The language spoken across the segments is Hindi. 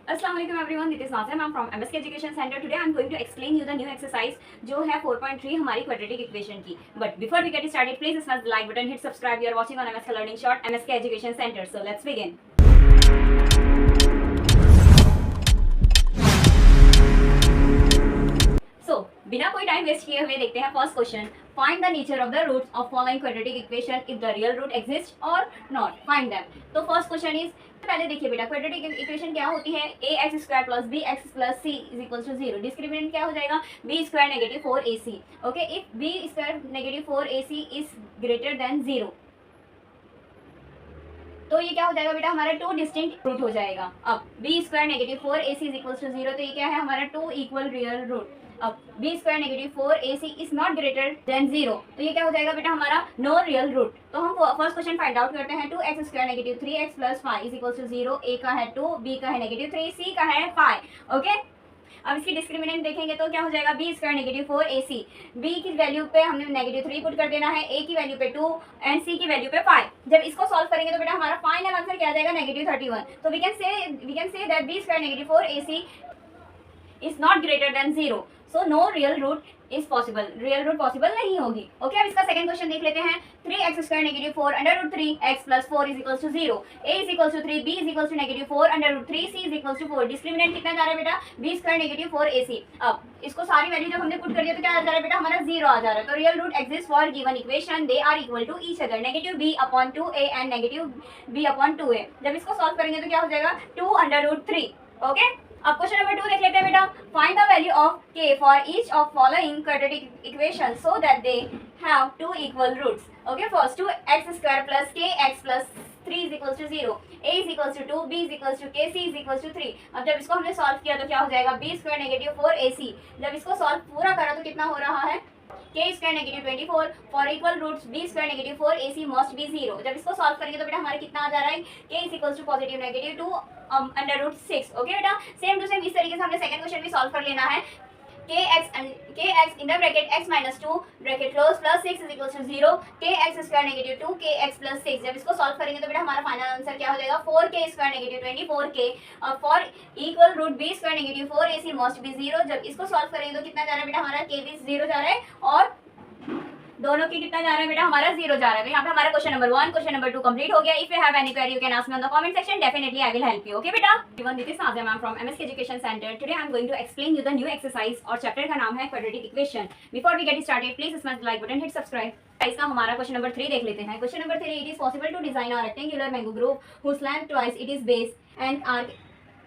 Assalamualaikum everyone, this is Nazim. I'm from MSK Education Center. Today I'm going to explain you the new exercise जो है 4.3 हमारी quadratic equation की. But before we get started, please smash the like button, hit subscribe. You are watching on MSK Learning Short, MSK Education Center. So let's begin. So बिना कोई टाइम वेस्ट किए हुए देखते हैं first question. Find the nature of the roots of following quadratic equation if the real root exist और नॉट. Find them. तो फर्स्ट क्वेश्चन इज, पहले देखिए बेटा, क्वाड्रेटिक इक्वेशन क्या होती है? A x square plus B x plus C is equal to 0. Discriminant क्या हो जाएगा? B square negative 4ac. Okay, if B square negative 4ac is greater than 0, तो ये क्या हो जाएगा बेटा? हमारा टू डिस्टिंक्ट रूट हो जाएगा. अब b square negative 4ac is equal to 0, तो ये क्या है? हमारा टू इक्वल रियल रूट. अब b square negative 4ac is not greater than 0, तो ये क्या हो जाएगा बेटा? हमारा नो रियल रूट. तो हम फर्स्ट क्वेश्चन फाइंड आउट करते हैं. 2x square negative 3x plus 5 is equal to 0. A का है 2, बी का है नेगेटिव 3, सी का है 5. ओके, अब इसकी डिस्क्रिमिनेंट देखेंगे तो क्या हो जाएगा? B square negative 4ac. B की वैल्यू पे हमने नेगेटिव 3 पुट कर देना है, ए की वैल्यू पे 2 एंड सी की वैल्यू पे 5. जब इसको सॉल्व करेंगे तो बेटा हमारा फाइनल आंसर क्या आ जाएगा? नेगेटिव 31. तो we can say that b square negative 4ac is not greater than 0. So no real root is possible. Real root possible नहीं होगी. ओके, अब इसका सेकंड क्वेश्चन देख लेते हैं. 3x square negative 4 under root 3x plus 4 is equal to 0. a is equal to 3, b is equal to negative 4 under root 3, c is equal to 4. Discriminant कितना जा रहा है बेटा? b square negative 4ac. अब इसको सारी वैल्यू जब हमने पुट कर दिया तो क्या आ जा रहा है बेटा? हमारा 0 आ जा रहा है. तो real root exist for given equation. They are equal to each other. Negative b upon 2a and negative b upon 2a. जब इसको सॉल्व करेंगे तो क्या हो जाएगा? 2 अंडर रूट 3. ओके, अब क्वेश्चन नंबर 2 देख लेते हैं बेटा. Find the value of k for each of following quadratic equation so that they have two equal roots. Okay, first 2x square plus kx plus 3 is equal to 0. a is equal to 2, b is equal to k, c is equal to 3. अब जब इसको हमने सॉल्व किया तो क्या हो जाएगा? b square negative 4ac. जब इसको सॉल्व पूरा करा तो कितना हो रहा है? k square negative 24 for equal roots b square negative 4ac must be 0. जब इसको सॉल्व करेंगे तो बेटा हमारा कितना आ जा रहा है? k is equal to positive negative 2 under root 6. Okay बेटा, सेम टू सेम इस तरीके से हमने सेकंड क्वेश्चन भी सॉल्व कर लेना है. kx in the bracket x minus 2 bracket close plus 6 is equal to 0. kx square negative 2 kx plus 6. जब इसको सॉल्व करेंगे तो बेटा हमारा फाइनल आंसर क्या हो जाएगा? 4k square negative 24k for equal root b square negative 4ac must be 0. जब इसको सॉल्व करेंगे तो कितना जा रहा है बेटा? हमारा k भी 0 जा रहा है और दोनों की कितना जा रहा है बेटा? हमारा 0 जा रहा है. तो यहाँ पे हमारा question number 1 question number 2 complete हो गया. If you have any query you can ask me on the comment section. Definitely I will help you. Okay बेटा, this is Nazim. I am from MSK education centre. Today I am going to explain you the new exercise और चैप्टर का नाम है quadratic equation. Before we get started please smash the like button, hit subscribe. इसका हमारा क्वेश्चन नंबर 3 देख लेते हैं. Question number 3, it is possible to design a rectangular mango grove whose length twice it is base and area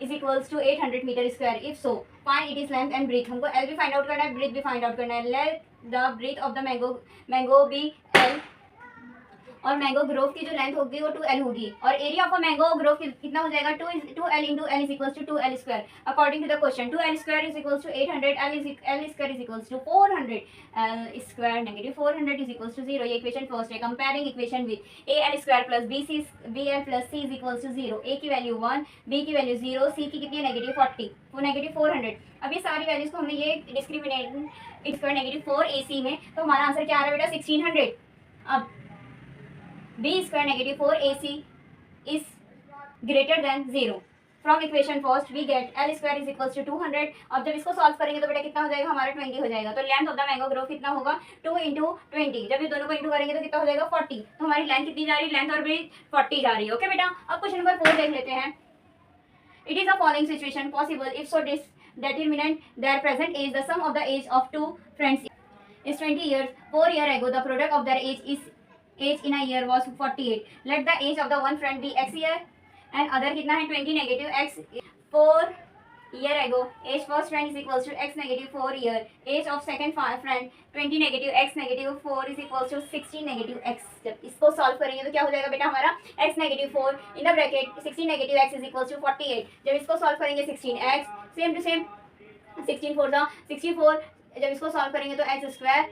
is equals to 800 metre square. If so find it is length and breadth. हमको एल भी फाइंड आउट करना है, ब्रीथ भी फाइंड आउट करना है. Let the breadth of the mango be L, और मैंगो ग्रोव की जो लेंथ होगी वो 2l होगी. और area of a mango grove कितना हो जाएगा? 2l into l is equals to 2l square. According to the question 2l square is equals to 800, l square is equals to 400, l square negative 400 is equals to 0. ये इक्वेशन फर्स्ट है. Comparing equation with al square plus bl plus c is equals to 0. a की वैल्यू 1, b की वैल्यू 0, c की कितनी है? नेगेटिव 40, वो नेगेटिव 400. अब ये सारी वैल्यूज को हमने ये डिस्क्रिमिनेट स्क्वायर नेगेटिव 4ac में, तो हमारा आंसर क्या आ रहा है बेटा? 1600. अब b square negative 4ac is greater than 0. From equation first we get l square is equals to 200. अब जब इसको सॉल्व करेंगे तो बेटा कितना हो जाएगा? हमारा 20 हो जाएगा. तो length of the mango grove कितना होगा? 2 इंटू 20. जब ये दोनों को इंटू करेंगे तो कितना हो जाएगा? 40. तो हमारी लेंथ कितनी जा रही है? लेंथ और ब्रीथ 40 जा रही है. ओके बेटा, अब क्वेश्चन नंबर 4 देख लेते हैं. It is a following situation possible if so determinant their present age. The sum of the age of two friends is 20 years. 4 years ago the product of their age in a year was 48. Let the age of the one friend be x year and other कितना है? 20 negative x. 4 year ago age first friend is equals to x negative 4 year. age of second friend 20 negative x negative 4 is equals to 16 negative x. जब इसको सॉल्व करेंगे तो क्या हो जाएगा बेटा? हमारा x negative 4 in the bracket 16 negative x is equals to 48. जब इसको सॉल्व करेंगे 16x सेम टू सेम 16 4 था 64. जब इसको सॉल्व करेंगे तो x स्क्वायर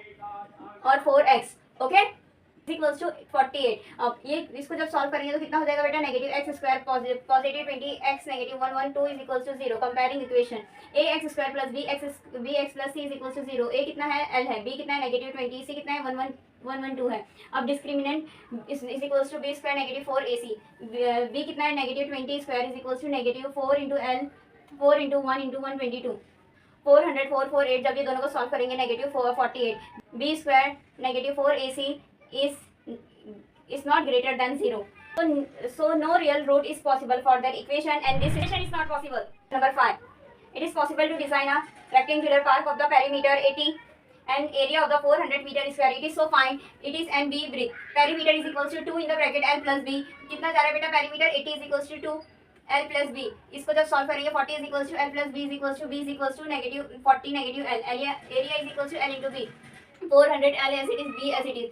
और 4x. Okay, equals to 48. अब ये इसको जब सॉल्व करेंगे तो कितना हो जाएगा बेटा? Negative x square positive 20x negative 112 is equals to 0. Comparing equation a x square plus B x plus C is equals to 0. A कितना है? l है. बी कितना है? नेगेटिव 20. सी कितना है? 112 है. अब discriminant is equals to b square negative 4ac. B कितना है? Negative 20 square is equals to negative 4 into l 4 into 1 into 1 22, 400 448, जब ये दोनों को सॉल्व करेंगे negative 48, b square negative 4ac is not greater than 0. So no real root is possible for that equation, and this equation is not possible. Number 5. It is possible to design a rectangular park of the perimeter 80 and area of the 400 meter square. It is so fine. It is MB brick. Perimeter is equals to 2 in the bracket L plus B. कितना जा रहा है बेटा? Perimeter 80 is equals to 2 L plus B. इसको जब सॉल्व करेंगे 40 is equals to L plus B is equals to negative 40 negative L. Area is equals to L into B. 400 L as it is, B as it is.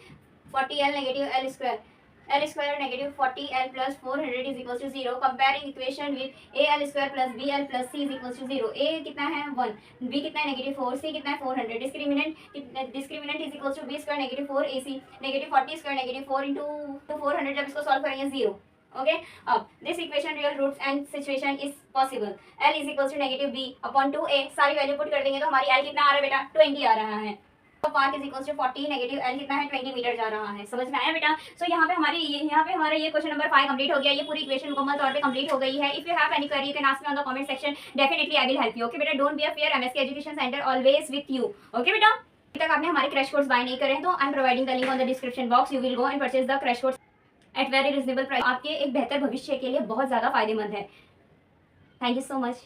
40 L negative L square. L square negative 40 L plus 400 is equals to 0. Comparing equation with A L square plus B L plus C is equals to 0. A कितना है 1, B कितना है negative 4, C कितना है 400. Discriminant is equals to B square negative 4 AC negative 40 square negative 4 into 400. जब इसको solve करेंगे 0. Okay, अब this equation real roots and situation is possible. L is equals to negative B upon 2A. सारी वैल्यू पुट कर देंगे तो हमारी L कितना आ रहा है बेटा? 20 आ रहा है. तो park is equals to 40 negative L कितना है? 20 मीटर जा रहा है. समझ में आया बेटा? सो यहाँ पे हमारा ये क्वेश्चन नंबर 5 कंप्लीट हो गया. ये पूरी इक्वेशन मुकम्मल तौर पे कंप्लीट हो गई है. If you have any query you can ask me on the comment section. Definitely I will help you. Okay बेटा, don't be a fear. MSK education centre always with you. Okay बेटा, अभी तक आपने हमारे क्रैश कोर्स बाय नहीं करे हैं तो I am providing the link on the description box. You will go and purchase the crash course at very reasonable price. आपके एक बेहतर भविष्य के लिए बहुत ज़्यादा फायदेमंद है. Thank you so much.